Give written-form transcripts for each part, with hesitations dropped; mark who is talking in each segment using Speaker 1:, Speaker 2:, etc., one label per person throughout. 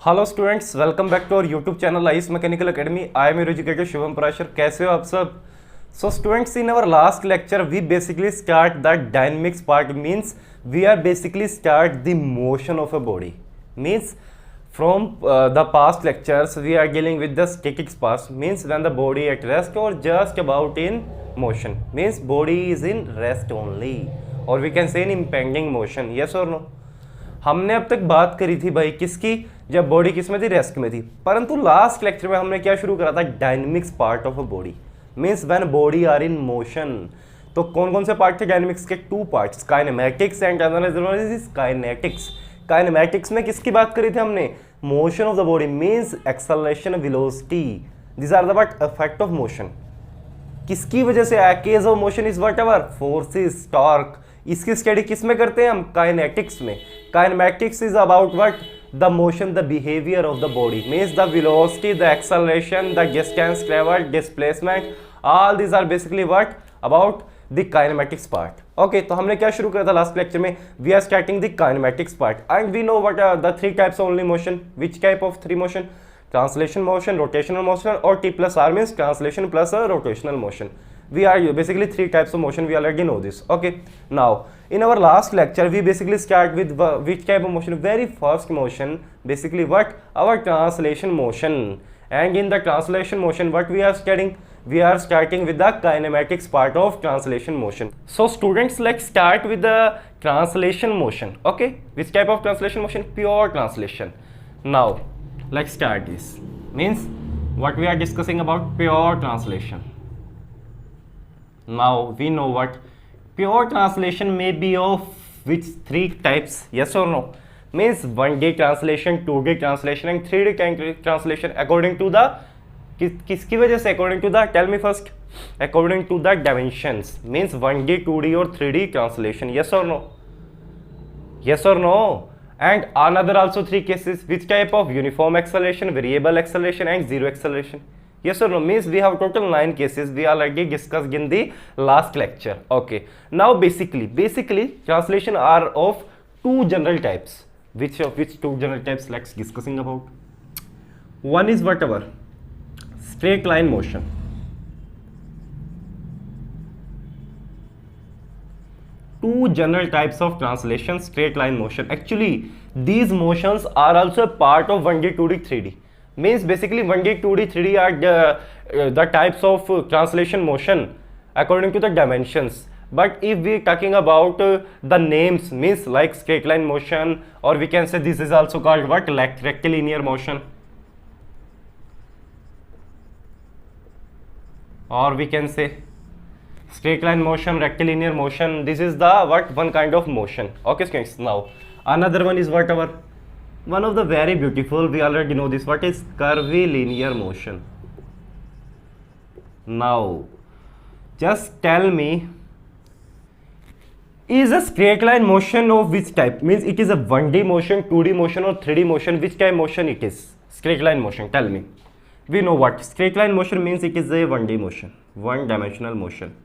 Speaker 1: Hello students, welcome back to our YouTube channel Ayush mechanical academy. I am your educator Shubham Parashar. कैसे हो आप सब? So students, in our last lecture we basically start the dynamics part. Means we are basically start the motion of a body. Means from the past lectures we are dealing with the static parts, means when the body at rest or just about in motion, means body is in rest only, or we can say in impending motion, yes or no। हमने अब तक बात करी थी भाई किसकी, जब body किस में थी, रेस्ट में थी। परंतु लास्ट लेक्चर में हमने क्या शुरू करा था, dynamics part of a body, means when body are in motion. तो कौन कौन से पार्ट थे डायनेमिक्स के? Two parts, kinematics and kinetics. Kinematics में किसकी बात करी थी हमने? Motion of the body, means acceleration, velocity, this are the what effect of motion. किसकी वजह से? Cause of motion is whatever forces, torque. इसकी स्टडी किस में करते हैं हम? काइनेटिक्स में। Kinematics is about what? The motion, the behaviour of the body, means the velocity, the acceleration, the distance travelled, displacement, all these are basically what about the kinematics part. Okay, तो हमने क्या शुरू किया था last lecture में? We are starting the kinematics part and we know what are the three types only motion. Which type of three motion? Translation motion, rotational motion और T plus R means translation plus a rotational motion. We are basically three types of motion. We already know this. Okay. Now, in our last lecture, we basically start with which type of motion? Very first motion, basically what? Our translation motion. And in the translation motion, what we are studying? We are starting with the kinematics part of translation motion. So students, let's start with the translation motion. Okay. Which type of translation motion? Pure translation. Now, let's start this. Means what we are discussing about pure translation. Now we know what pure translation may be of which three types, yes or no? Means 1D translation, 2D translation and 3D translation according to the किसकी वजह से? according to the, tell me first, according to the dimensions, means 1D, 2D or 3D translation, yes or no? Yes or no? And another also three cases, which type of? Uniform acceleration, variable acceleration and zero acceleration, yes or no? Means we have total 9 cases we already discussed in the last lecture. Okay, now basically translation are of two general types. Which two general types? Let's discussing about. One is whatever straight line motion. Two general types of translation, straight line motion. Actually these motions are also a part of 1D, 2D, 3D. Means basically 1D, 2D, 3D are the types of translation motion according to the dimensions. But if we talking about the names, means like straight line motion, or we can say this is also called what? Like rectilinear motion, or we can say straight line motion, rectilinear motion. This is the what? One kind of motion. Okay students, now another one is whatever, one of the very beautiful, we already know this, what is curvilinear motion. Now just tell me, is a straight line motion of which type? Means it is a 1D motion, 2D motion or 3D motion. Which type motion it is? Straight line motion, tell me. We know what straight line motion means. It is a 1D motion, one dimensional motion.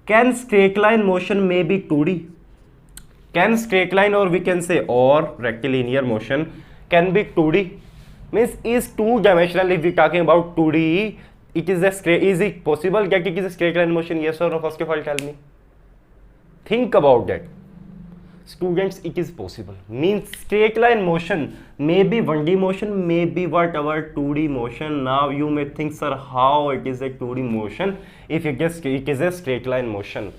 Speaker 1: Can straight line motion may be 2D? Can straight line, or we can say, or rectilinear motion can be 2D? Means is two dimensional. If we talking about 2D, it is a straight. Is it possible that it is a straight line motion? Yes or no? First of all, tell me. Think about that, students. It is possible. Means straight line motion may be 1D motion, may be whatever 2D motion. Now you may think, sir, how it is a 2D motion if it is a straight line motion?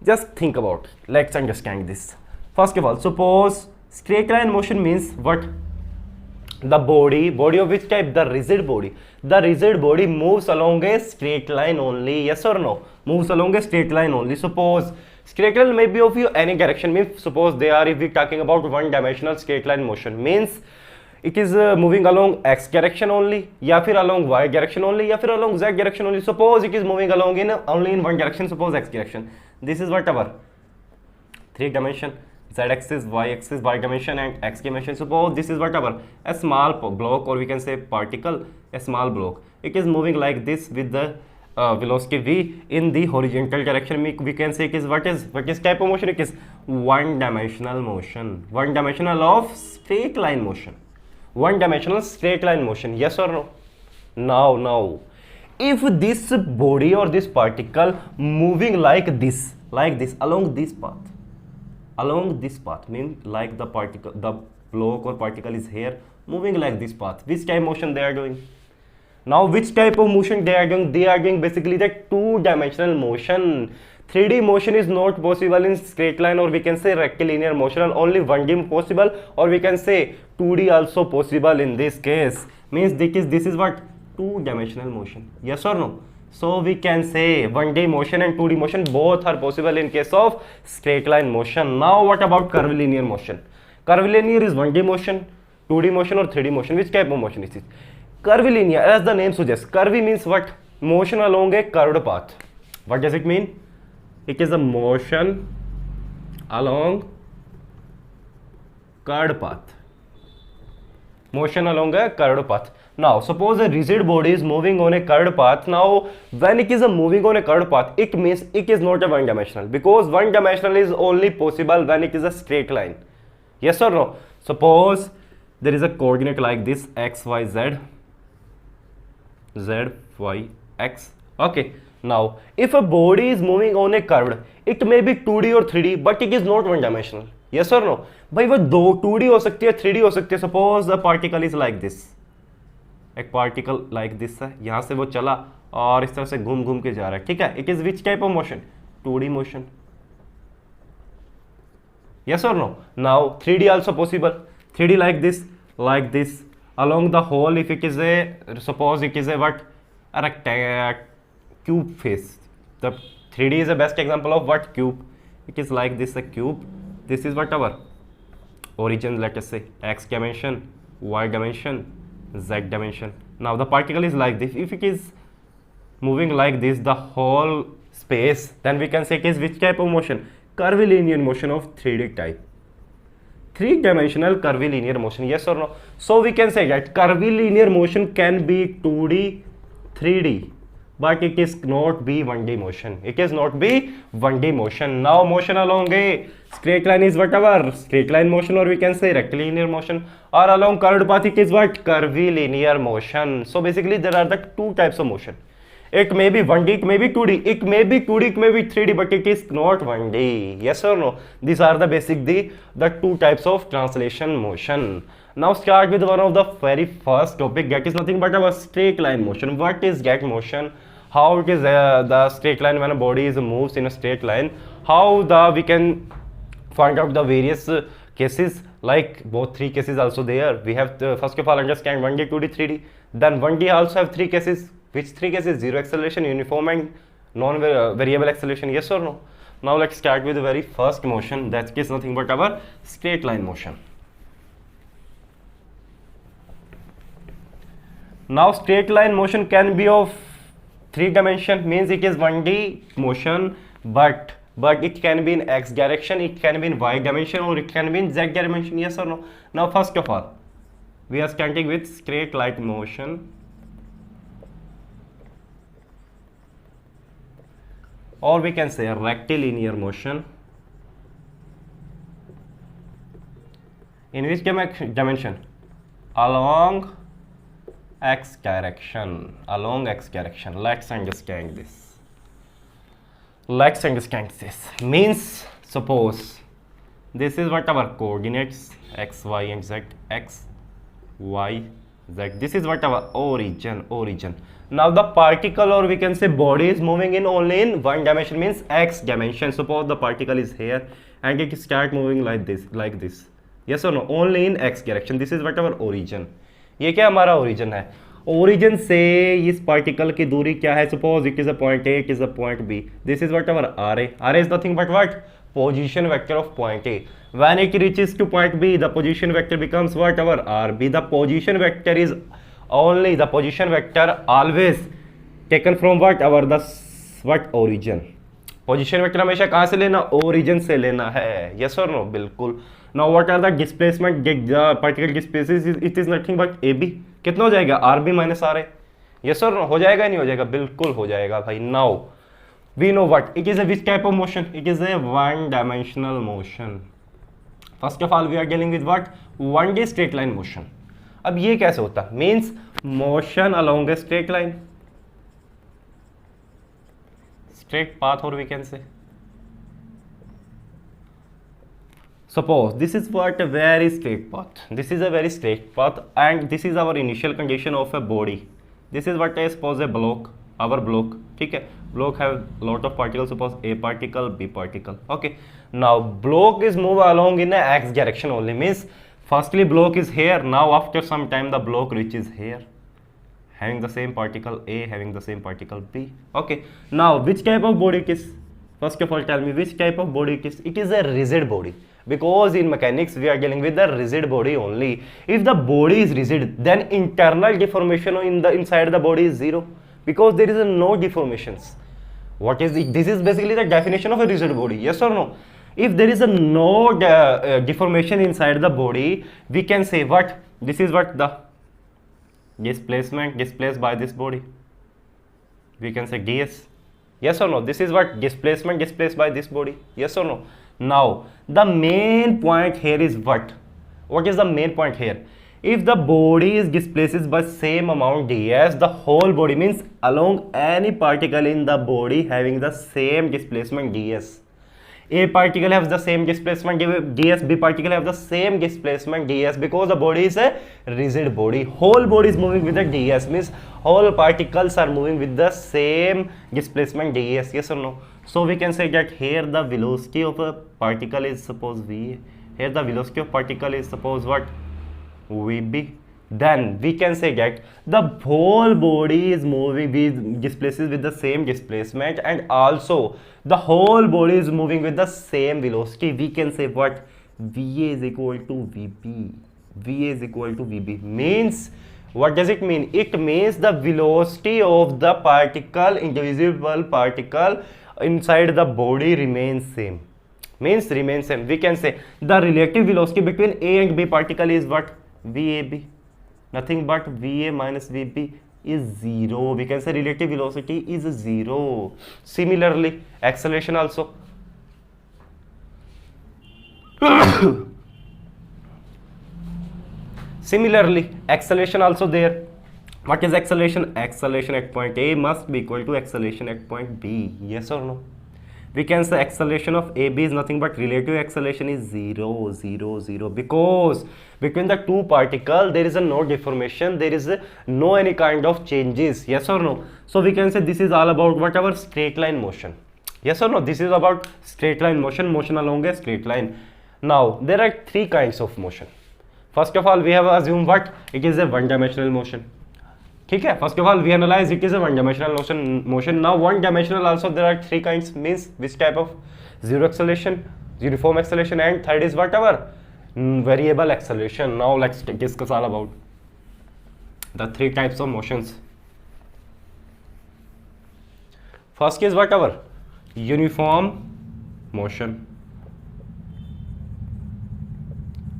Speaker 1: Just think about. Let's understand this. First of all, suppose straight line motion means what? The body of which type? The rigid body. The rigid body moves along a straight line only, yes or no? Moves along a straight line only. Suppose straight line may be of any direction. Means suppose they are, if we talking about one dimensional straight line motion, means it is moving along x direction only, या फिर along y direction only, या फिर along z direction only. Suppose it is moving along in only in one direction, suppose x direction. This is whatever three dimension, z axis, y axis, y dimension and x dimension. Suppose this is whatever a small block, or we can say particle, a small block. It is moving like this with the velocity v in the horizontal direction. We can say it is what is type of motion? It is one dimensional motion, one dimensional of straight line motion. one dimensional straight line motion, yes or no? Now, if this body or this particle moving like this along this path means like the particle, the block or particle is here moving like this path, which type of motion they are doing? Now which type of motion they are doing? They are doing basically the two-dimensional motion. 3D motion is not possible in straight line, or we can say rectilinear motion, and only 1D possible, or we can say 2D also possible in this case. Means this is what? Two-dimensional motion, yes or no? So we can say 1D motion and 2D motion both are possible in case of straight line motion. Now what about curvilinear motion? Curvilinear is 1D motion, 2D motion or 3D motion. Which type of motion is it? Curvilinear, as the name suggests, curvy means what? Motion along a curved path. What does it mean? It is a motion along curved path. Motion along a curved path. Now suppose a rigid body is moving on a curved path. Now when it is moving on a curved path, it means it is not a one dimensional, because one dimensional is only possible when it is a straight line, yes or no? Suppose there is a coordinate like this, x, y, z, z, y, x. Okay, now if a body is moving on a curve, it may be 2D or 3D, but it is not one dimensional, yes or no? भाई वो दो 2D हो सकती है, 3D हो सकती है. Suppose the particle is like this, एक पार्टिकल लाइक दिस है, यहाँ से वो चला और इस तरह से घूम घूम के जा रहा है, ठीक है. It is which type of motion? 2D motion, yes or no? Now 3D also possible. 3D like this along the whole. If it is a, suppose it is a what? A rectangle, cube face. The 3D is the best example of what? Cube. It is like this, a cube. This is what our origin, let us say x dimension, y dimension, z dimension. Now the particle is like this. If it is moving like this the whole space, then we can say it is which type of motion? Curvilinear motion of 3D type. Three-dimensional curvilinear motion, yes or no? So we can say that curvilinear motion can be 2D, 3D, but it is not be 1D motion. It is not be 1D motion. Now motion along a straight line is whatever, straight line motion, or we can say rectilinear motion, or along curved path it is what? Curvilinear motion. So basically there are the two types of motion. It may be 1D, it may be 2D, it may be 2D, it may be 3D, but it is not 1D, yes or no? These are the basic, the two types of translation motion. Now start with one of the very first topic, that is nothing but our straight line motion. What is that motion? How it is the straight line when a body is moves in a straight line? How we can find out the various cases, like both three cases also there. We have to first of all understand 1D, 2D, 3D. Then 1D also have three cases. Which three cases? Zero acceleration, uniform and non-variable acceleration, yes or no? Now let's start with the very first motion, that is nothing but our straight line motion. Now straight line motion can be of 3 dimension, means it is 1D motion, but it can be in x direction, it can be in y dimension, or it can be in z dimension, yes or no? Now first of all, we are starting with straight line motion, or we can say a rectilinear motion. In which dimension? Along x direction. Along x direction. Let's understand this. Means suppose this is what our coordinates, x, y and z. X, y, z. This is what our origin. Now the particle, or we can say body, is moving in only in one dimension, means x dimension. Suppose the particle is here and it start moving like this, yes or no? Only in x direction. This is what our origin. ये क्या हमारा origin है? Origin से इस particle की दूरी क्या है? Suppose it is a point A, it is a point B. This is what our RA. RA is nothing but what? Position vector of point A. When it reaches to point B, the position vector becomes what? Our RB. The position vector is only the position vector always taken from what? Our what? Origin. Position vector हमेशा कहाँ से लेना? Origin से लेना है, yes or no? बिल्कुल. Now what are the displacement? The particle displaces, it is nothing but AB. कितना हो जाएगा? RB minus RA. Yes or no? हो जाएगा नहीं हो जाएगा? बिल्कुल हो जाएगा भाई. Now we know what it is, a which type of motion? It is a one dimensional motion. First of all, we are dealing with what? 1D straight line motion. अब ये कैसे होता, means motion along a straight line, straight path, और we can say suppose this is what a very straight path, this is a very straight path and this is our initial condition of a body. This is what I suppose a block, our block, ठीक है, block have lot of particles, suppose a particle, b particle. Okay, now block is move along in a x direction only, means firstly block is here, now after some time the block reaches here having the same particle a, having the same particle b. Okay, now which type of body it is? First of all tell me which type of body it is. It is a rigid body, because in mechanics we are dealing with the rigid body only. If the body is rigid, then internal deformation in the inside the body is zero, because there is no deformations. What is it? This is basically the definition of a rigid body, yes or no? If there is a no deformation inside the body, we can say what, this is what the displacement displaced by this body, we can say ds, yes or no? This is what displacement displaced by this body, yes or no? Now the main point here is what is the main point here? If the body is displaces by same amount ds, the whole body, means along any particle in the body having the same displacement ds, a particle has the same displacement ds, b particle have the same displacement ds, because the body is a rigid body, whole body is moving with the ds, means whole particles are moving with the same displacement ds, yes or no? So we can say that here the velocity of a particle is suppose v, here the velocity of particle is suppose what, vb. Then we can say that the whole body is moving with displaces with the same displacement, and also the whole body is moving with the same velocity. We can say what, va is equal to vb, va is equal to vb, means what does it mean? It means the velocity of the particle, indivisible particle inside the body remains same, means remains same. We can say the relative velocity between a and b particle is what, vab, nothing but va minus vb is zero. We can say relative velocity is zero. Similarly acceleration also similarly acceleration also there. What is acceleration? Acceleration at point a must be equal to acceleration at point b, yes or no? We can say acceleration of AB is nothing but relative acceleration is 0, 0, 0, because between the two particles there is a no deformation, there is no any kind of changes, yes or no? So we can say this is all about whatever straight line motion, yes or no? This is about straight line motion, motion along a straight line. Now there are three kinds of motion. First of all we have assumed what, it is a one dimensional motion. ठीक है, first of all we analyze it is a one dimensional motion. Now one dimensional also there are three kinds, means which type of, zero acceleration, uniform acceleration, and third is whatever, variable acceleration. Now let's discuss all about the three types of motions. First is whatever, uniform motion.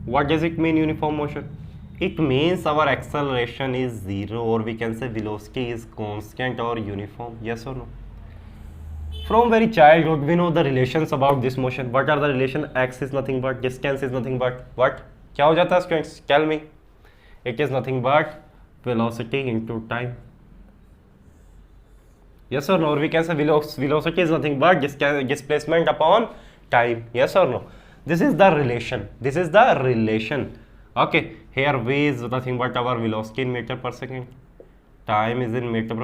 Speaker 1: What does it mean, uniform motion? It means our acceleration is zero, or we can say velocity is constant or uniform, yes or no? From very childhood we know the relations about this motion. What are the relation? X is nothing but, distance is nothing but what, क्या हो जाता है students? Tell me. It is nothing but velocity into time, yes or no? Or we can say velocity is nothing but displacement upon time, yes or no? This is the relation, this is the relation. Okay, here v is nothing but our velocity in meter per second, time is in meter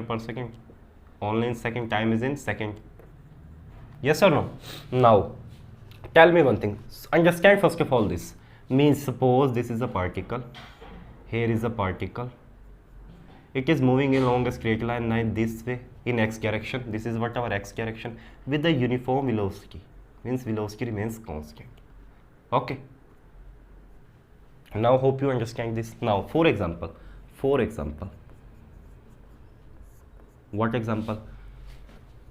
Speaker 1: per second, only in second, time is in second, yes or no? Now tell me one thing, understand first of all this, means suppose this is a particle, here is a particle, it is moving along a straight line this way in x direction, this is what our x direction, with the uniform velocity, means velocity remains constant. Okay, now hope you understand this. Now for example, what example,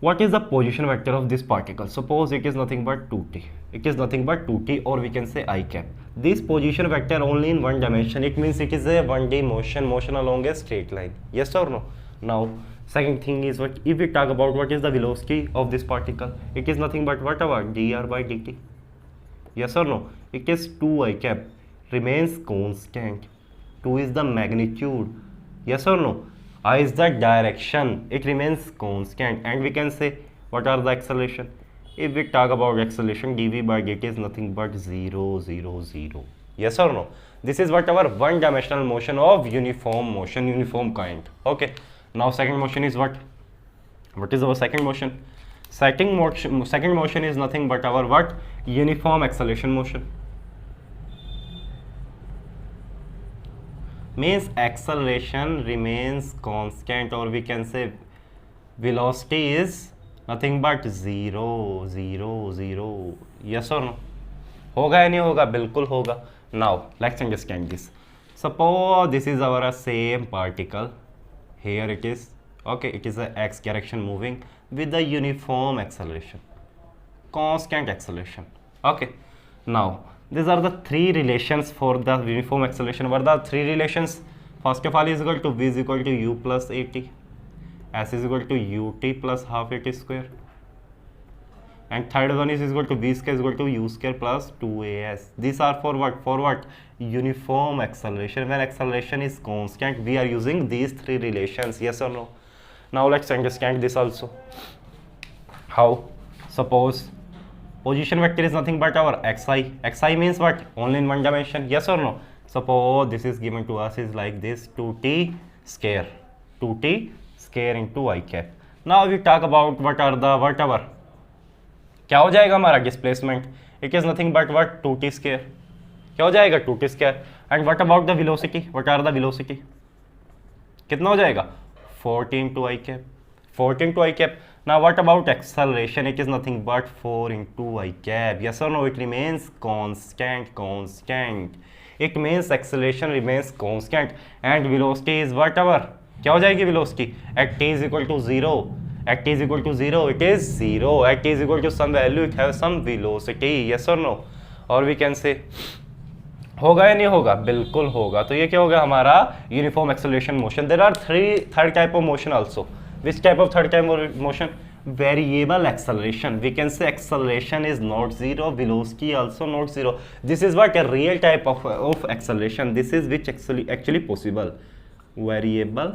Speaker 1: what is the position vector of this particle? Suppose it is nothing but 2t, it is nothing but 2t, or we can say I cap. This position vector only in one dimension, it means it is a 1D motion along a straight line, yes or no? Now second thing is, what if we talk about what is the velocity of this particle, it is nothing but whatever, dr by dt, yes or no? It is 2 I cap, remains constant. 2 is the magnitude, yes or no? I is the direction, it remains constant. And we can say what are the acceleration? If we talk about acceleration, dv by dt is nothing but 0, 0, 0. Yes or no? This is what our one dimensional motion of uniform motion, uniform kind. Okay, now second motion is what? What is our second motion? Second motion is nothing but our what? Uniform acceleration motion. Means acceleration remains constant, or we can say velocity is nothing but 0, 0, 0. Yes or no? होगा या नहीं होगा? बिल्कुल होगा. Now let's understand this. Suppose this is our same particle. Here it is. Okay, it is a x direction moving with the uniform acceleration, constant acceleration. Okay, now these are the three relations for the uniform acceleration. What are the three relations? First of all is equal to v is equal to u plus at, s is equal to ut plus half at square, and third one is equal to v square is equal to u square plus 2as. These are for what? For what? Uniform acceleration. When acceleration is constant, we are using these three relations. Yes or no? Now let's understand this also. How? Suppose position vector is nothing but our xi. Xi means what? Only in one dimension. Yes or no? Suppose this is given to us is like this, 2t square, 2t square into I cap. Now we talk about what are the whatever. क्या हो जाएगा हमारा displacement? It is nothing but what? 2t square. क्या हो जाएगा? 2t square. And what about the velocity? What are the velocity? कितना हो जाएगा? 40 into I cap. 40 into I cap. Now what about acceleration? It is nothing but 4 into I cap. Yes or no? It remains constant, constant. It means acceleration remains constant and velocity is whatever. क्या हो जाएगी velocity? At t is equal to 0. At t is equal to 0, it is 0. At t is equal to some value, it has some velocity. Yes or no? Or we can say होगा या नहीं होगा? बिल्कुल होगा. तो ये क्या होगा हमारा uniform acceleration motion. There are third type of motion also. Which type of third type of motion? Variable acceleration. We can say acceleration is not zero, velocity also not zero. This is what a real type of acceleration. This is which actually possible. Variable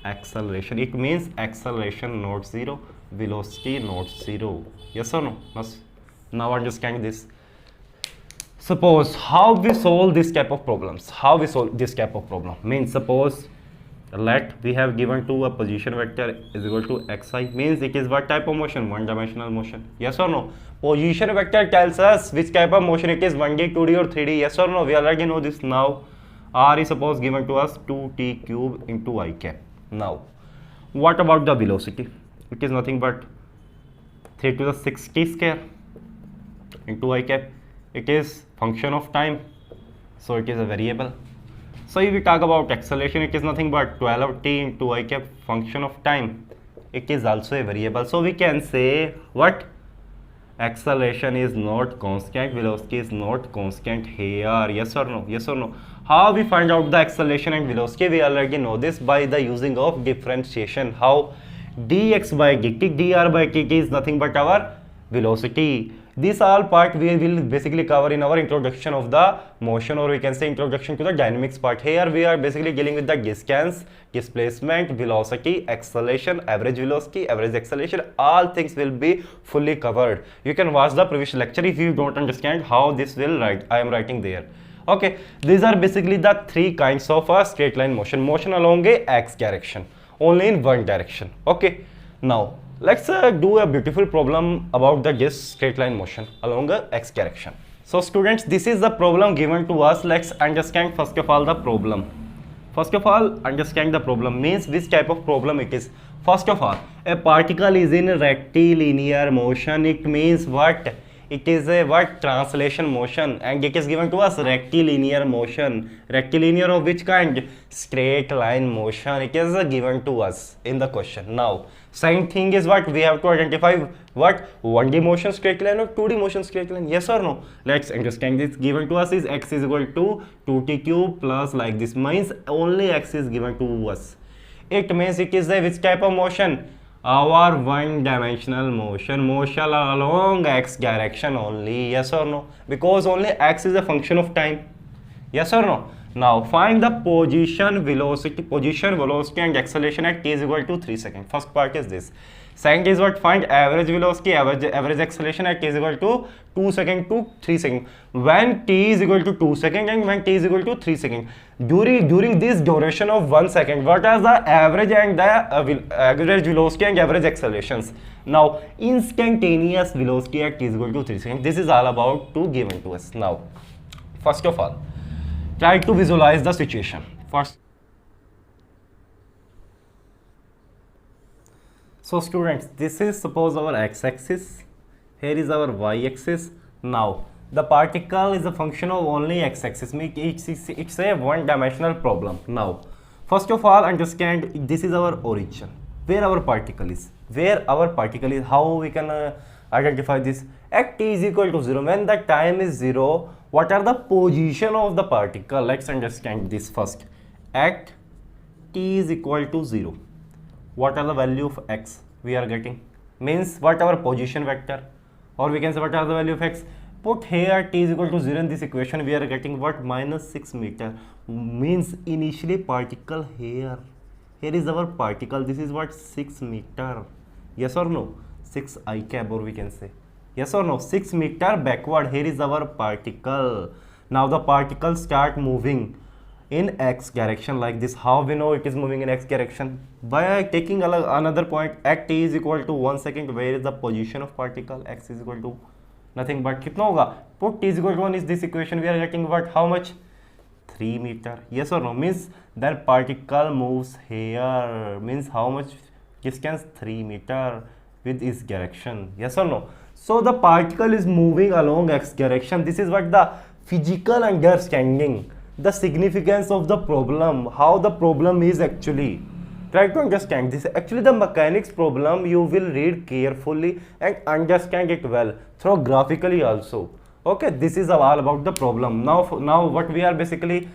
Speaker 1: acceleration. It means acceleration not zero, velocity not zero. Yes or no? Now understand this. Suppose how we solve this type of problems. How we solve this type of problem? Means suppose let we have given to a position vector is equal to xi. Means it is what type of motion? One dimensional motion. Yes or no? Position vector tells us which type of motion it is, 1D, 2D or 3D. Yes or no? We already know this. Now r is suppose given to us 2t cube into I cap. Now what about the velocity? It is nothing but 3 to the 6t square into I cap. It is function of time, so it is a variable. So if we talk about acceleration, it is nothing but 12t into I cap, function of time. It is also a variable. So we can say what? Acceleration is not constant, velocity is not constant here. Yes or no? Yes or no? How we find out the acceleration and velocity? We already know this by the using of differentiation. How? Dx by dt, dr by dt is nothing but our velocity. This all part we will basically cover in our introduction of the motion, or we can say introduction to the dynamics part. Here we are basically dealing with the distance, displacement, velocity, acceleration, average velocity, average acceleration. All things will be fully covered. You can watch the previous lecture if you don't understand how this will write. I am writing there. Okay, these are basically the three kinds of a straight line motion. Motion along a x direction, only in one direction. Okay, now let's do a beautiful problem about this straight line motion along a x direction. So students, this is the problem given to us. Let's understand first of all the problem. First of all, understand the problem means which type of problem it is. First of all, a particle is in rectilinear motion. It means what? It is a what? Translation motion, and it is given to us rectilinear motion. Rectilinear of which kind? Straight line motion. It is given to us in the question. Now same thing is what we have to identify, what 1D motion straight line or 2D motion straight line. Yes or no? Let's understand this. Given to us is x is equal to 2t cube plus like this, means only x is given to us. It means it is a which type of motion? Our one dimensional motion, motion along x direction only. Yes or no? Because only x is a function of time. Yes or no? Now find the position velocity and acceleration at t is equal to 3 seconds. First part is this. Second is what? Find average velocity, average acceleration at t is equal to 2 seconds to 3 seconds. When t is equal to 2 seconds and when t is equal to 3 seconds. During this duration of 1 second, what are the average and the average velocity and average accelerations? Now instantaneous velocity at t is equal to 3 seconds. This is all about to given to us. Now first of all, try to visualize the situation. First, so students, this is suppose our x-axis, here is our y-axis. Now the particle is a function of only x-axis, it's a one-dimensional problem. Now first of all, understand this is our origin, where our particle is, how we can identify this. At t is equal to 0, when the time is 0, what are the position of the particle? Let's understand this first. At t is equal to 0, what are the value of x we are getting? Means what our position vector, or we can say what are the value of x. Put here t is equal to 0 in this equation, we are getting what? Minus 6 meter. Means initially particle here is our particle, this is what? 6 meter. Yes or no? 6 I cap, or we can say yes or no? 6 meter backward, here is our particle. Now the particle start moving in x direction like this. How we know it is moving in x direction? By taking another point at t is equal to 1 second, where is the position of particle? X is equal to nothing but kitna hoga? Put t is equal to 1 is this equation, we are getting what? How much? 3 meter. Yes or no? Means that particle moves here, means how much distance? 3 meter with its direction. Yes or no? So the particle is moving along x direction. This is what the physical understanding, the significance of the problem, how the problem is actually. Try to understand this. Actually the mechanics problem you will read carefully and understand it well through graphically also. Okay, this is all about the problem. Now what we are basically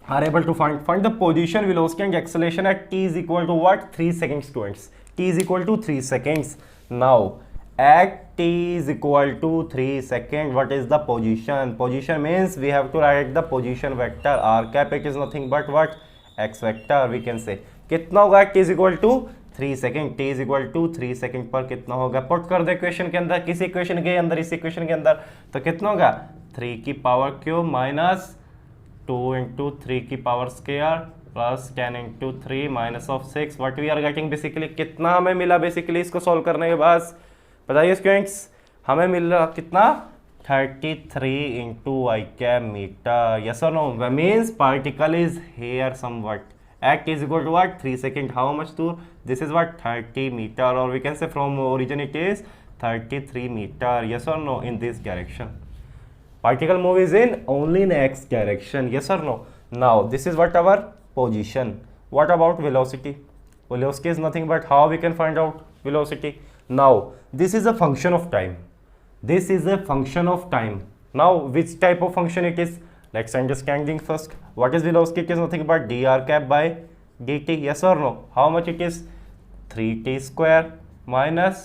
Speaker 1: are able to find the position, velocity and acceleration at t is equal to what? 3 seconds, students. T is equal to 3 seconds. Now at t is equal to 3 seconds, what is the position? Position means we have to write the position vector r cap. It is nothing but what? X vector, we can say. कितना होगा? t is equal to 3 second, t is equal to 3 second पर कितना होगा? Put कर दो equation के अंदर, किसी इक्वेशन के अंदर, इस इक्वेशन के अंदर, तो कितना होगा? 3 की पावर क्यूब माइनस 2 इंटू 3 की power square plus 10 into 3 minus of 6. What we are getting basically, कितना हमें मिला बेसिकली इसको सॉल्व करने के बाद? बताइए स्टूडेंट्स, हमें मिल रहा कितना? 33 into I cap metre. Yes और no? Means particle is here somewhat at t is equal to what? 3 seconds. How much to? This is what? 30 meter, or we can say from origin it is 33 meter. Yes or no? In this direction particle moves in only in x direction. Yes or no? Now this is what our position. What about velocity? Velocity is nothing but how we can find out velocity. Now this is a function of time. This is a function of time. Now which type of function it is? Let's understanding first. What is velocity? It is nothing but dr cap by dt. Yes or no? How much it is? 3t square minus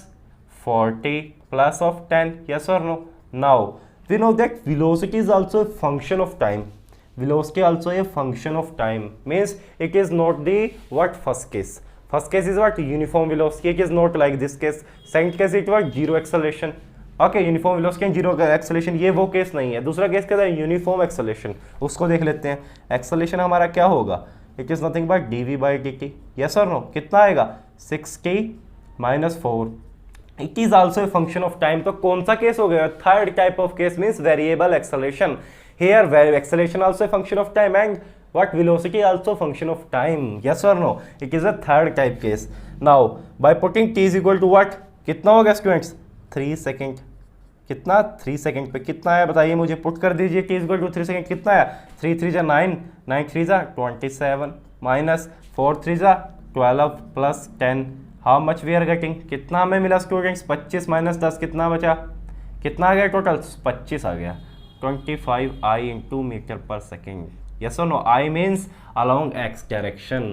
Speaker 1: 40 plus of 10. Yes or no? Now we know that velocity is also a function of time. Velocity also a function of time, means it is not the what? First case. First case is what? Uniform velocity. It is not like this case. Second case it was zero acceleration. Okay, uniform velocity and zero acceleration, ये वो case नहीं है. दूसरा case क्या था? Uniform acceleration. उसको देख लेते हैं. एक्सेलरेशन हमारा क्या होगा? It is nothing but dv by dt. Yes और नो? कितना आएगा? 6t minus 4. It is also a function of time. तो कौन सा केस हो गया? Third type of case means variable acceleration. Here acceleration also a function of time and what? Velocity also function of time. Yes or no? It is a third type case. Now by putting t is equal to what? कितना हो गया students? 3 second. कितना? 3 second पे कितना आया बताइए मुझे, put कर दीजिए. टी इक्वल टू 3 सेकेंड कितना आया? 3 3 जा 9, 9 3 जा 27 माइनस 4 3 जा 12 plus 10. How much we are getting? कितना हमें मिला स्टूडेंट्स? 25 माइनस 10 कितना बचा? कितना आ गया टोटल? 25 आ गया. 25 आई इंटू मीटर पर second. Yes or no? I means along x direction.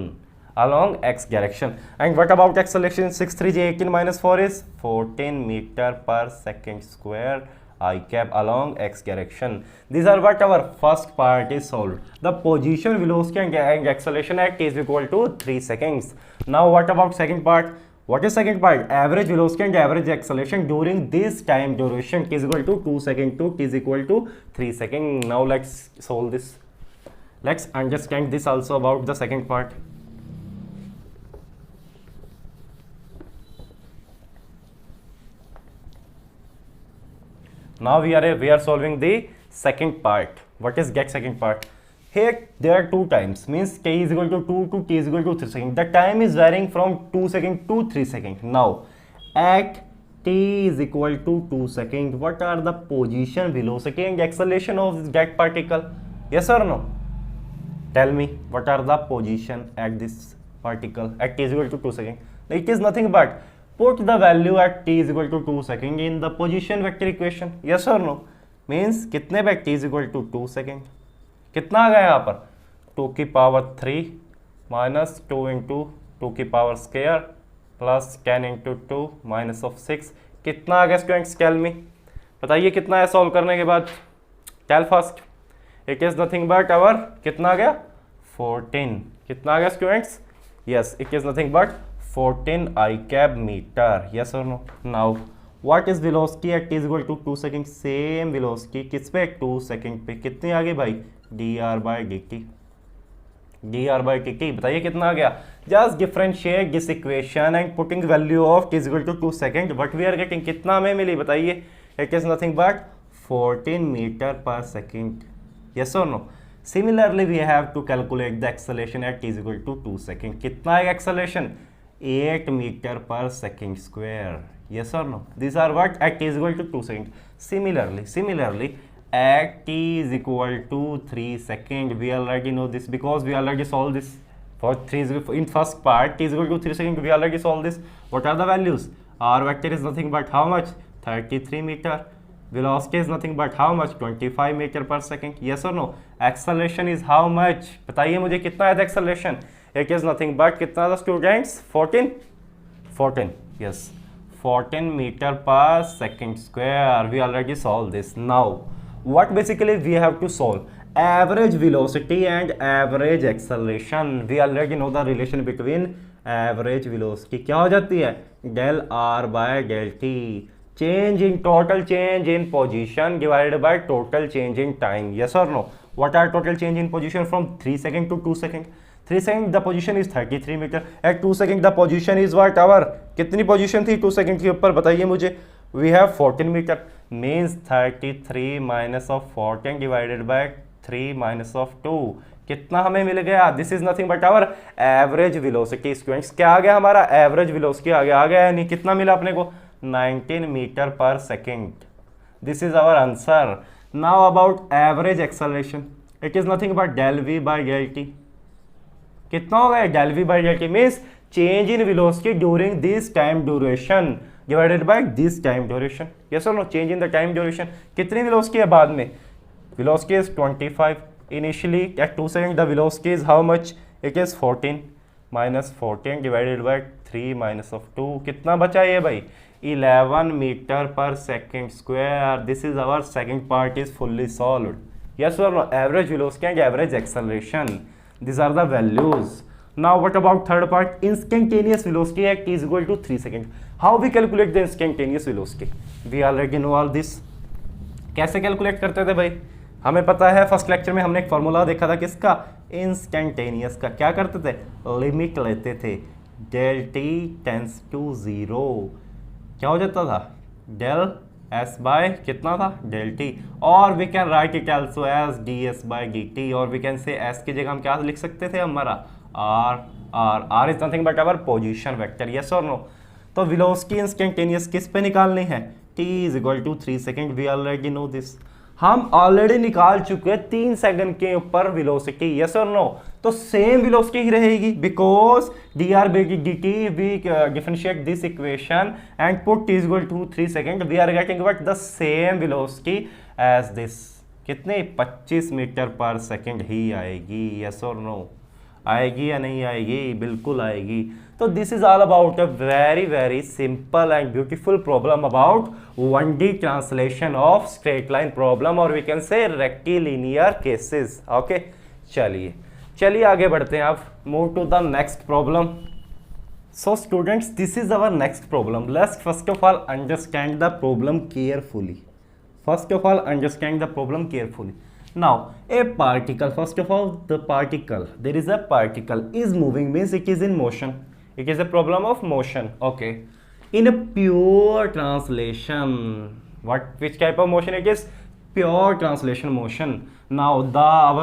Speaker 1: Along x direction. And what about acceleration? 6 3 j 18 minus 4 is 14 meter per second square. I cap along x direction. These are what our first part is solved. The position, velocity and acceleration at t is equal to 3 seconds. Now what about second part? What is second part? Average velocity and average acceleration during this time duration, t is equal to 2 seconds to t is equal to 3 seconds. Now let's solve this. Let's understand this also about the second part. Now we are solving the second part. What is get second part? Here there are two times, means t is equal to 2 to t is equal to 3 seconds. The time is varying from 2 seconds to 3 seconds. Now at t is equal to 2 seconds, what are the position, velocity and acceleration of this get particle? Yes or no? Tell me, what are the position at this particle at t is equal to 2 seconds? It is nothing but put the value at t is equal to 2 seconds in the position vector equation. Yes or no? Means कितने पे t is equal to 2 second, कितना आ गया यहाँ पर 2 की power 3 minus 2 into 2 की power square plus 10 into 2 minus of 6. कितना आ गया स्टूडेंट्स? टेल मी, बताइए कितना है सॉल्व करने के बाद? Tell first. It is nothing but our कितना आ गया 14. कितना आ गया students? Yes, it is nothing but 14 I cap meter. Yes or no? Now what is velocity at t is equal to 2 seconds? Same velocity किस पे? 2 second पे. कितनी आ गई भाई? dr by dt. dr by dt बताइए कितना आ गया? Just differentiate this equation and putting value of t is equal to 2 second. What we are getting? कितना हमें मिली बताइए? It is nothing but 14 meter per second. Yes or no? Similarly we have to calculate the acceleration at t is equal to 2 second. कितना है acceleration? 8 meter per second square. Yes or no? These are what at t is equal to 2 seconds. Similarly at t is equal to 3 seconds, we already know this because we already solved this. For 3 in first part t is equal to 3 seconds, we already solved this. What are the values? R vector is nothing but how much? 33 meter. Velocity is nothing but how much? 25 meter per second. Yes or no? Acceleration is how much? बताइए मुझे कितना है acceleration? It is nothing but कितना था students? 14. Yes, 14 meter per second square. We already solved this. Now what basically we have to solve? Average velocity and average acceleration. We already know the relation between average velocity. क्या हो जाती है? del r by del t. Change in total change in position divided by total change in time. Yes or no? What are total change in position from 3 seconds to 2 seconds? 3 seconds the position is 33 meter. At 2 seconds the position is what our? कितनी position थी 2 seconds के ऊपर बताइए मुझे? We have 14 meter. Means 33 minus of 14 divided by 3 minus of 2. कितना हमें मिल गया? This is nothing but our average velocity. Students क्या आ गया हमारा? Average velocity आ गया यानी कितना मिला अपने को? 19 meter per second. This is our answer. Now about average acceleration. It is nothing but del v by del t. कितना हो गया? del v by del t means change in velocity during this time duration divided by this time duration. Yes or no? Change in the time duration. कितनी velocity है बाद में? Velocity is 25. Initially at 2 seconds the velocity is how much? It is 14 minus 14 divided by 3 minus of 2. कितना बचा ये भाई? 11 meter per second square. This is our second part is fully solved. Yes or no? Average velocity and average acceleration. These are the values. Now what about third part? Instantaneous velocity at t is equal to 3 seconds. How we calculate the instantaneous velocity? We already know all this. कैसे calculate करते थे भाई? हमें पता है first lecture में हमने एक फॉर्मूला देखा था किसका? इंस्टेंटेनियस का. क्या करते थे? लिमिट लेते थे. डेल टी टेंस टू 0 क्या हो जाता था? डेल एस बाय कितना था? Del T. और we can write it also as D S by D T. और वी कैन से एस की जगह हम क्या लिख सकते थे? हमारा R is nothing but our position vector. Yes और नो? तो वेलोसिटी इंस्टेंटेनियस किस पे निकालनी है? t is equal to 3 second. We already know this. हम ऑलरेडी निकाल चुके हैं 3 सेकंड के ऊपर वेलोसिटी. यस और नो? तो सेम वेलोसिटी ही रहेगी because D R by D T we differentiate this equation and put t is equal to 3 second. We are getting what the same velocity as this. कितने? 25 metre पर second ही आएगी. Yes और no? आएगी या नहीं आएगी? बिल्कुल आएगी। तो this is all about a very very simple and beautiful problem about 1D translation of straight line problem, और we can say rectilinear cases. Okay, चलिए आगे बढ़ते हैं। आप move to the next problem. So students, this is our next problem. Let's first of all understand the problem carefully. Now, a particle, first of all, the particle, there is a particle is moving, means it is in motion. It is a problem of motion. Okay. In a pure translation, which type of motion it is? Pure translation motion. Now,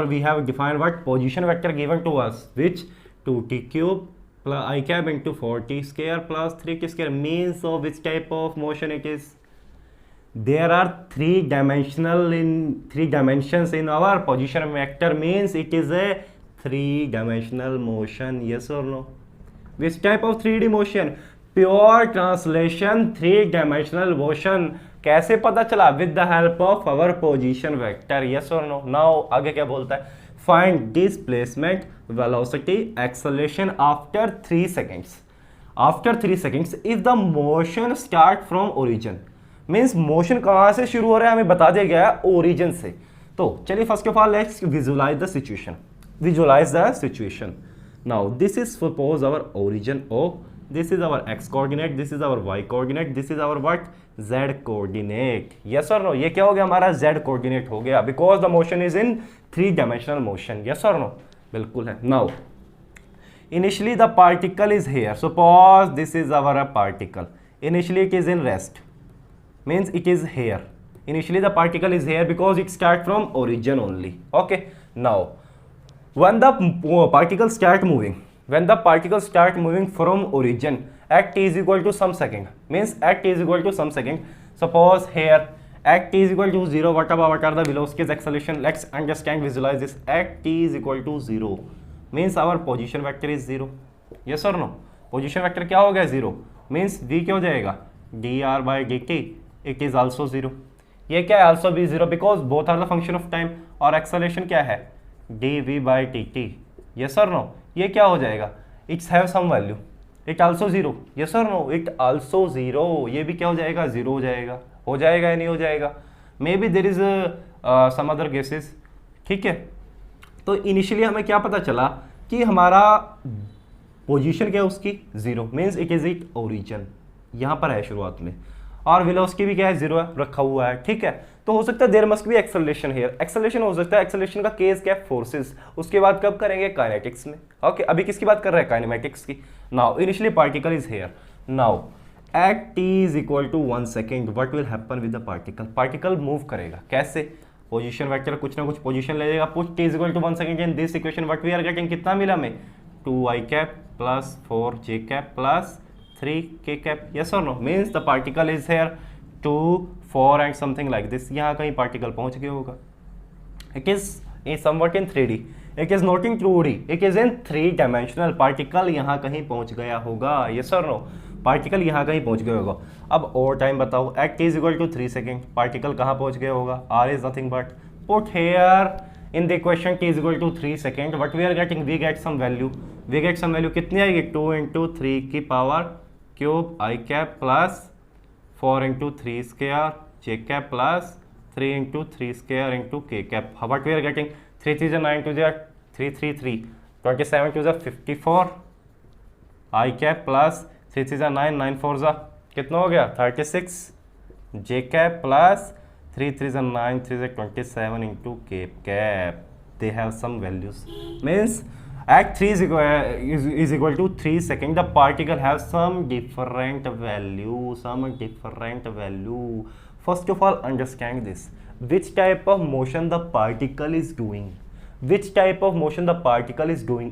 Speaker 1: we have defined what position vector given to us, which 2t cube plus I cap into 4t square plus 3t square, means of which type of motion it is? There are three dimensions in our position vector, means it is a three-dimensional motion. Yes or no? Which type of 3D motion? Pure translation three-dimensional motion. कैसे पता चला? With the help of our position vector. Yes or no? Now आगे क्या बोलता है? Find displacement, velocity, acceleration after 3 seconds. After 3 seconds, if the motion start from origin, means motion कहाँ से शुरू हो रहा है हमें बता दिया गया है, ओरिजिन से। तो चलिए first of all let's visualise the situation. Now this is suppose our origin O, this is our X coordinate, this is our Y coordinate, this is our what Z coordinate. Yes और no? ये क्या हो गया? हमारा Z coordinate हो गया, because the motion is in three dimensional motion. Yes और no? बिल्कुल है। Now initially the particle is here, suppose this is our particle, initially it is in rest, means it is here. Initially the particle is here because it start from origin only. Okay, now when the particle start moving from origin at t is equal to some second, means at t is equal to some second, suppose here at t is equal to 0, what are the velocities, acceleration? Let's understand, visualize this. At t is equal to 0 means our position vector is 0. yes or no? position vector क्या हो गया? 0 means v क्या हो जाएगा? dr by dt, it is also 0. ये क्या है? also be 0 because both are the function of time. और acceleration क्या है? dv by dt. yes or no? ये क्या हो जाएगा? It's have some value. It also 0. yes or no? It also 0. ये भी क्या हो जाएगा? 0 हो जाएगा। हो जाएगा या नहीं हो जाएगा? Maybe there is some other cases. ठीक है, तो इनिशियली हमें क्या पता चला कि हमारा पोजीशन क्या है उसकी? 0 means it is it origin, यहाँ पर है शुरुआत में, और वेलोसिटी भी क्या है? 0 है, रखा हुआ है। ठीक है, तो हो सकता है there must be acceleration here, acceleration हो सकता है। एक्सेलरेशन का केस क्या है? फोर्सेस। उसके बाद कब करेंगे? काइनेटिक्स में। ओके, अभी किसकी बात कर रहे हैं? काइनेमेटिक्स की। Now initially particle is here, now at t is equal to 1 second what will happen with the particle? Particle move करेगा कैसे? पोजीशन वेक्टर कुछ ना कुछ पोजीशन ले लेगा। Put t is equal to 1 second in this equation what we are getting, कितना मिला हमें? 2i cap plus 4j cap plus 3k cap. yes or no? means the particle is here 2 4 and something like this. यहाँ कहीं particle पहुंच गया होगा। it is somewhat in 3D, it is not in 2D, it is in 3 dimensional. Particle यहाँ कहीं पहुंच गया होगा। yes or no? पार्टिकल यहाँ कहीं पहुंच गया होगा। अब और टाइम बताओ, at t is equal to 3 second particle कहाँ पहुंच गया होगा? r is nothing but put here in the equation t is equal to 3 second, what we are getting? we get some value, कितनी आएगी? 2 into 3 की power cube i cap plus 4 into 3 square j cap plus 3 into 3 square into k cap. What we are getting? 3 3 9 2 3 3 3 27 2 54 i cap plus 3 3 9 9 4 कितना हो गया? 36 j cap plus 3 3 9 3 27 into k cap. they have some values, means at 3 is equal to 3 second, the particle has some different value. First of all, understand this. Which type of motion the particle is doing?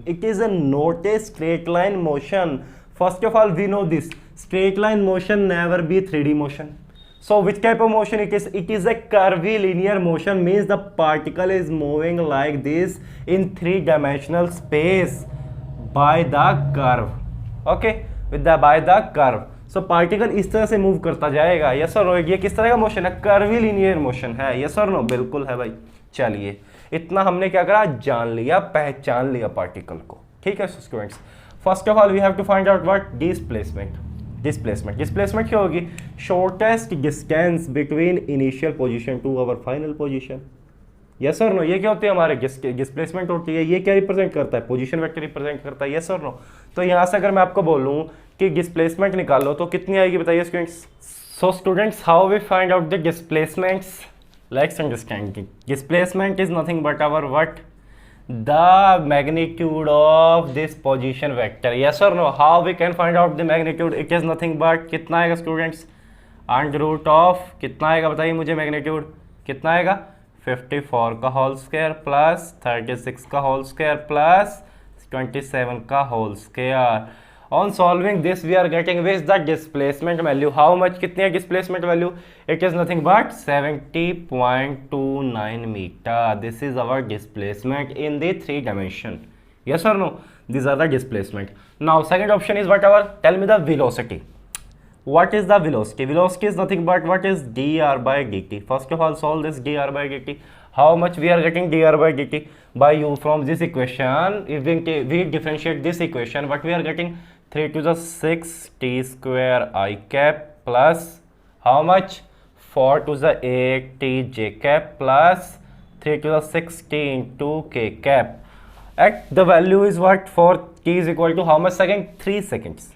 Speaker 1: It is not a straight line motion. First of all, we know this. Straight line motion never be 3D motion. So which type of motion it is? It is a curvilinear motion, means the particle is moving like this in 3-dimensional space by the curve. Okay, by the curve. So particle इस तरह से move करता जाएगा। yes or no? ये किस तरह का motion है? कर्विलिनियर मोशन है। yes or no? बिल्कुल है भाई। चलिए, इतना हमने क्या करा? जान लिया, पहचान लिया पार्टिकल को। ठीक है students, first of all we have to find out what displacement. Displacement क्या होगी? Shortest distance between initial position to our final position. Yes और नो, ये क्या होती है हमारे डिस्प्लेसमेंट होती है। ये क्या रिप्रेजेंट करता है? पोजीशन वेक्टर रिप्रेजेंट करता है। यस और नो, तो यहाँ से अगर मैं आपको बोलूँ कि डिस्प्लेसमेंट निकालो तो कितनी आएगी बताइए students. So students, how we find out the displacements? Let's understand, displacement is nothing but our what? The magnitude of this position vector. Yes or no? How we can find out the magnitude? It is nothing but कितना आएगा students? Under root of कितना आएगा बताइए मुझे magnitude कितना आएगा? 54 का whole square plus 36 का होल स्क्वायर प्लस 27 का whole square. On solving this we are getting with the displacement value. How much? कितनी है displacement value? It is nothing but 70.29 meter. This is our displacement in the 3 dimension. Yes or no? These are the displacement. Now second option is what our? Tell me the velocity. What is the velocity? Velocity is nothing but what is dr by dt. First of all solve this dr by dt. How much we are getting dr by dt by you from this equation? If we differentiate this equation, what we are getting? 3 to the 6 t square I cap plus how much? 4 to the 8 t j cap plus 3 to the 6 t into k cap. At the value is what? For t is equal to how much second? 3 seconds.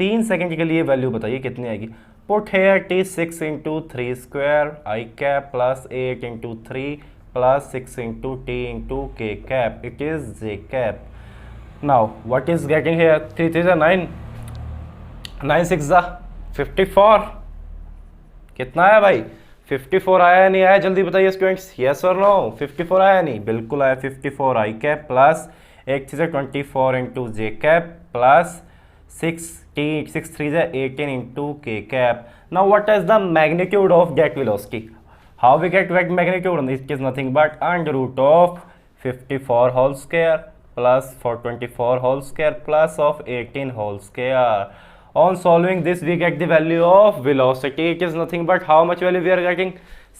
Speaker 1: 3 second के लिए value बताइए कितनी आएगी? Put here T 6 into 3 square I cap plus 8 into 3 plus 6 into T into K cap. It is J cap. Now what is getting here? 3 3 9, 9 6 54. कितना आया भाई? 54 आया नहीं आया? जल्दी बताइए स्टूडेंट्स. यस और नो? 54 आया नहीं? बिल्कुल आया. 54 आई कैप प्लस 8 से 24 into J cap plus 6 3 18 into k cap. Now what is the magnitude of that velocity? How we get that magnitude? It is nothing but under root of 54 whole square plus 424 whole square plus of 18 whole square. On solving this we get the value of velocity. It is nothing but how much value we are getting?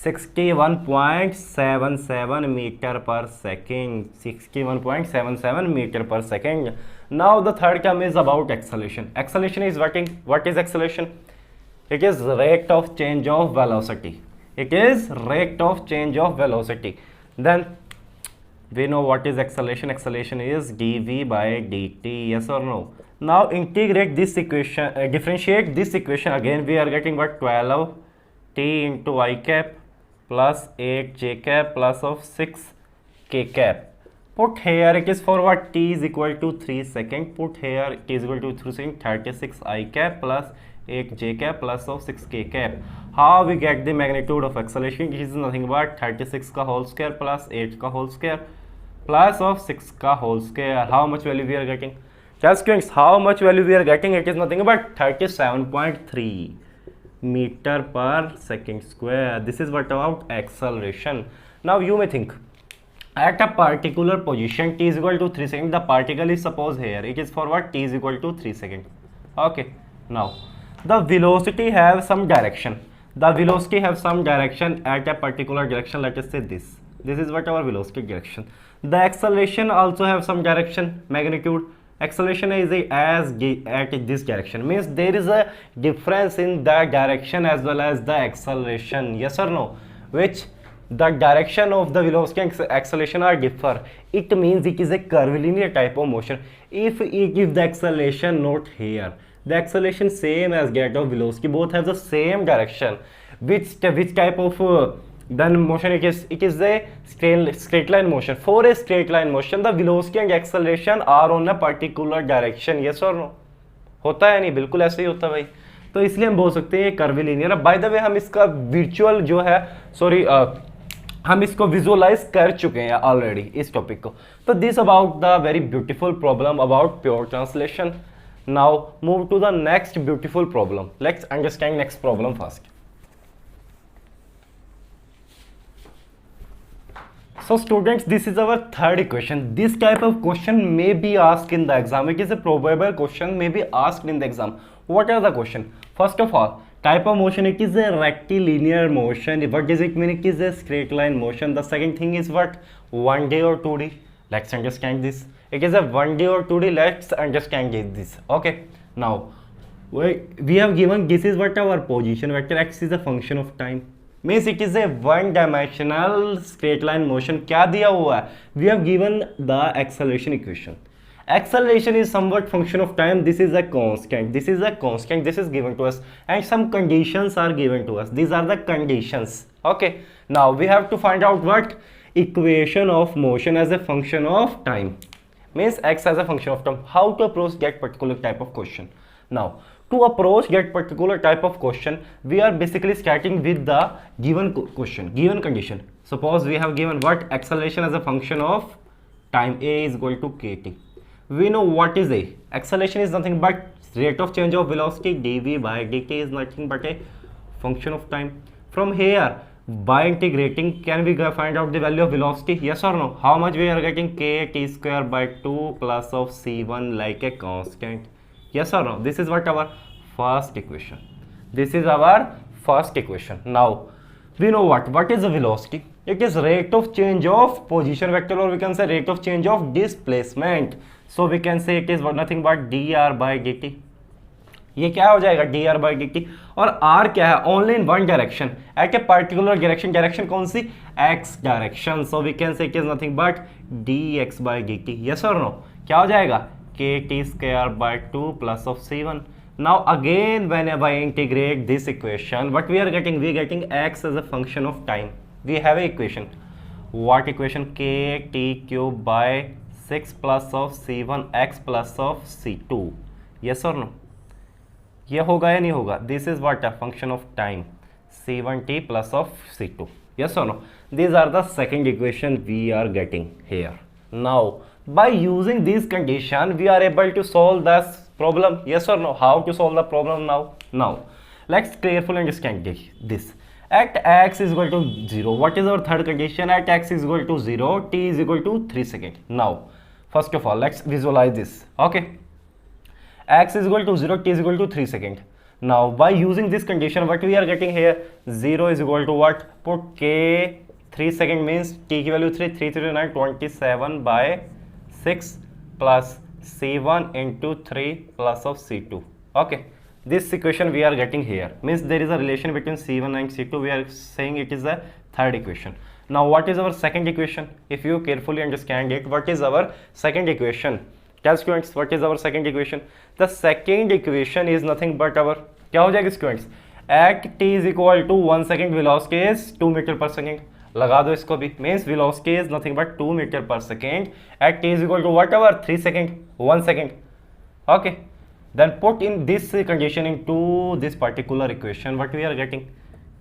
Speaker 1: 61.77 meter per second. 61.77 meter per second. Now the third term is about acceleration. Acceleration is what is acceleration? It is rate of change of velocity. It is rate of change of velocity. Then we know what is acceleration. Acceleration is dv by dt. Yes or no? Now integrate this equation, differentiate this equation again. We are getting what? 12 t into I cap plus 8 j cap plus of 6 k cap. Put here it is for what? T is equal to 3 second. Put here t is equal to 3 second. 36 I cap plus 8 j cap plus of 6 k cap. How we get the magnitude of acceleration? It is nothing but 36 का whole square plus 8 का whole square plus of 6 का whole square. How much value we are getting? Just students, how much value we are getting? It is nothing but 37.3 meter per second square. This is what about acceleration. Now you may think, at a particular position t is equal to 3 seconds, the particle is suppose here. It is for what? T is equal to 3 seconds. Okay. Now the velocity have some direction. The velocity have some direction at a particular direction. Let us say this. This is what our velocity direction. The acceleration also have some direction, magnitude. Acceleration is as at this direction, means there is a difference in the direction as well as the acceleration. Yes or no? Which the direction of the velocity and acceleration are differ. It means it is a curvilinear type of motion. If the acceleration not here, the acceleration same as that of velocity, both have the same direction. Which type of then motion it is? It is a straight line motion. For a straight line motion, the velocity and acceleration are on a particular direction. Yes or no? होता है नहीं? बिल्कुल ऐसे ही होता है भाई. तो इसलिए हम बोल सकते हैं कर्विलिनियर. बाय द वे हम इसका विजुअल जो है हम इसको विजुअलाइज कर चुके हैं ऑलरेडी इस टॉपिक को. तो this about the very beautiful problem about pure translation. Now move to the next beautiful problem. Let's understand next problem first. So students, this is our third equation. This type of question may be asked in the exam. It is a probable question may be asked in the exam. What are the question? First of all, type of motion, it is a rectilinear motion. What does it mean? It is a straight line motion. The second thing is what? 1D or 2D. Let's understand this. It is a 1D or 2D. Let's understand this. Okay. Now, we have given this is what our position vector x is a function of time. Means it is a one dimensional straight line motion. क्या दिया हुआ है? We have given the acceleration equation. Acceleration is somewhat function of time. This is a constant. This is a constant. This is given to us, and some conditions are given to us. These are the conditions. Okay. Now we have to find out what equation of motion as a function of time. Means x as a function of time. How to approach that particular type of question? Now, to approach that particular type of question, we are basically starting with the given question, given condition. Suppose we have given what acceleration as a function of time, a is equal to kt. We know what is a. Acceleration is nothing but rate of change of velocity, dv by dt is nothing but a function of time. From here, by integrating, can we find out the value of velocity? Yes or no? How much we are getting? Kt square by 2 plus of c1 like a constant. Yes or no? This is what our first equation. This is our first equation. Now we know what is the velocity. It is rate of change of position vector, or we can say rate of change of displacement. So we can say it is nothing but dr by dt. ये क्या हो जाएगा? dr by dt. और r क्या है? Only in one direction, at a particular direction. Direction कौन सी? x direction. So we can say it is nothing but dx by dt. Yes or no? क्या हो जाएगा? kt square by 2 plus of c1. Now again, whenever I integrate this equation, what we are getting? We are getting x as a function of time. We have a equation. What equation? kt cube by 6 plus of c1 x plus of c2. Yes or no? ये होगा या नहीं होगा? This is what a function of time, c1t plus of c2. Yes or no? These are the second equation we are getting here. Now by using this condition, we are able to solve this problem. Yes or no? How to solve the problem now? Now let's carefully understand this. At x is equal to 0, what is our third condition? At x is equal to 0, t is equal to 3 seconds. Now first of all, let's visualize this. Okay, x is equal to 0, t is equal to 3 seconds. Now by using this condition, what we are getting here? 0 is equal to what? Put k 3 second means t की value 3, 3 3 9 27 by 6 plus c1 into 3 plus of c2. Okay, this equation we are getting here means there is a relation between c1 and c2. We are saying it is the third equation. Now what is our second equation? If you carefully understand it, what is our second equation? Tell students, what is our second equation? The second equation is nothing but our, क्या हो जाएगा students? At t is equal to 1 second, velocity is 2 meter per second. लगा दो इसको भी. Means velocity is nothing but 2 meter per second at t is equal to whatever 3 second, 1 second. Okay, then put in this condition into this particular equation. What we are getting?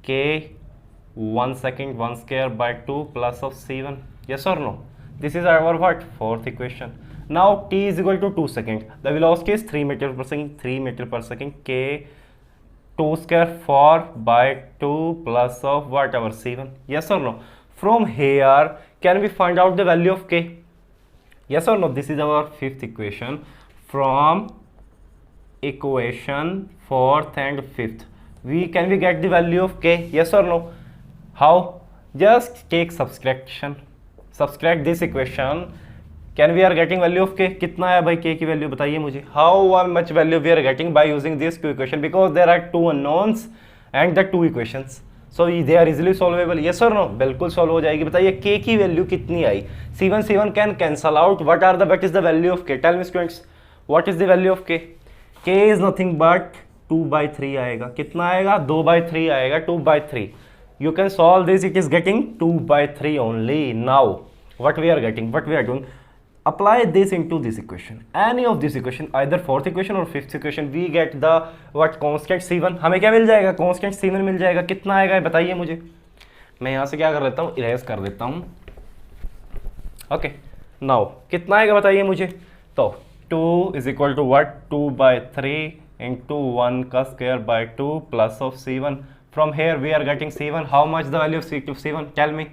Speaker 1: K 1 second 1 square by 2 plus of c1. Yes or no? This is our what? Fourth equation. Now t is equal to 2 seconds. The velocity is 3 meter per second. 3 meter per second. K 2 square 4 by 2 plus of whatever c1. Yes or no? From here, can we find out the value of k? Yes or no? This is our fifth equation. From equation fourth and fifth, can we get the value of k? Yes or no? How? Just take subtraction. Subtract this equation. Can we are getting value of k? कितना है भाई k की value बताइए मुझे. How much value we are getting by using these two equations? Because there are two unknowns and the two equations, so they are easily solvable. Yes or no? बिल्कुल solve हो जाएगी. बताइए k की value कितनी आई? c1 can cancel out. What is the value of k? Tell me students, what is the value of k? k is nothing but 2/3 आएगा. कितना आएगा? 2/3 आएगा. 2/3. You can solve this. It is getting 2/3 only. Now what we are getting? What we are doing? Apply this into this equation. Any of this equation, either fourth equation or fifth equation, we get the what? Constant c1. हमें क्या मिल जाएगा? Constant c1 मिल जाएगा. कितना आएगा बताइए मुझे. मैं यहाँ से क्या कर लेता हूँ? इरेज कर देता हूँ. ओके, नाउ कितना आएगा बताइए मुझे. तो 2 is equal to what? 2/3 into 1 का square by 2 plus of c1. From here we are getting c1. How much the value of c1? Tell me.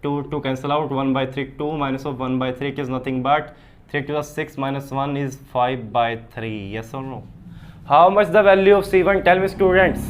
Speaker 1: 2 cancel out. 1/3. 2 minus of 1/3, it is nothing but 3 to the 6 minus 1 is 5/3. Yes or no? How much the value of c1? Tell me students.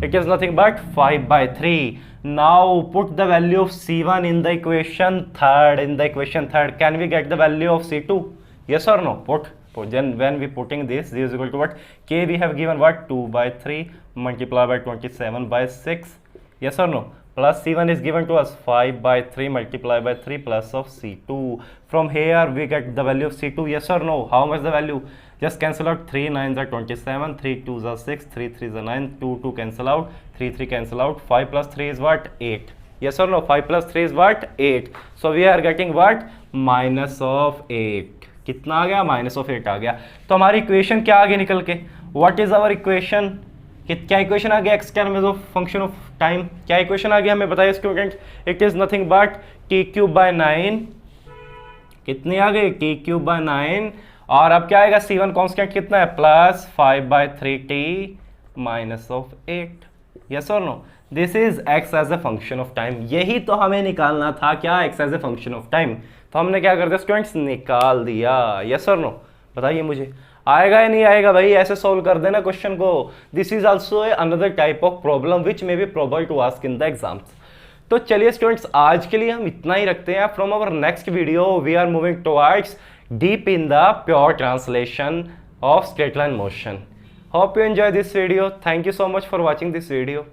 Speaker 1: It is nothing but 5/3. Now put the value of C1 in the equation third. Can we get the value of C2? Yes or no? Put. Then when we putting this is equal to what? K we have given what? 2 by 3 multiplied by 27 by 6. Yes or no? Plus C1 is given to us 5 by 3 multiplied by 3 plus of C2. From here we get the value of C2. Yes or no? How much the value? Just cancel out 3 9s are 27, 3 2s are 6, 3 3s are 9, 2 2 cancel out, 3 3 cancel out, 5 plus 3 is what? 8. Yes or no? 5 plus 3 is what? 8. So we are getting what? Minus of 8. कितना आ गया? Minus of 8 आ गया. तो हमारी equation क्या आ गई निकल के? What is our equation? क्या इक्वेशन आ गया? X terms of function of time. क्या इक्वेशन आ गया हमें बताइए students. It is nothing but T cube by 9. कितनी आ गई? T cube by 9. और अब क्या आएगा? C1 कांस्टेंट कितना है? Plus 5 by 3t minus of 8. Yes और no? This is X as a function of time. यही तो हमें निकालना था. क्या? X as a function of time. तो हमने क्या कर दिया स्टूडेंट्स? निकाल दिया. यस और नो? बताइए मुझे आएगा या नहीं आएगा भाई? ऐसे सोल्व कर देना क्वेश्चन को. This is also another type of problem which may be probable to ask in the exams. तो चलिए स्टूडेंट्स आज के लिए हम इतना ही रखते हैं. From our next video we are moving towards deep in the pure translation of straight line motion. Hope you enjoy this video. Thank you so much for watching this video.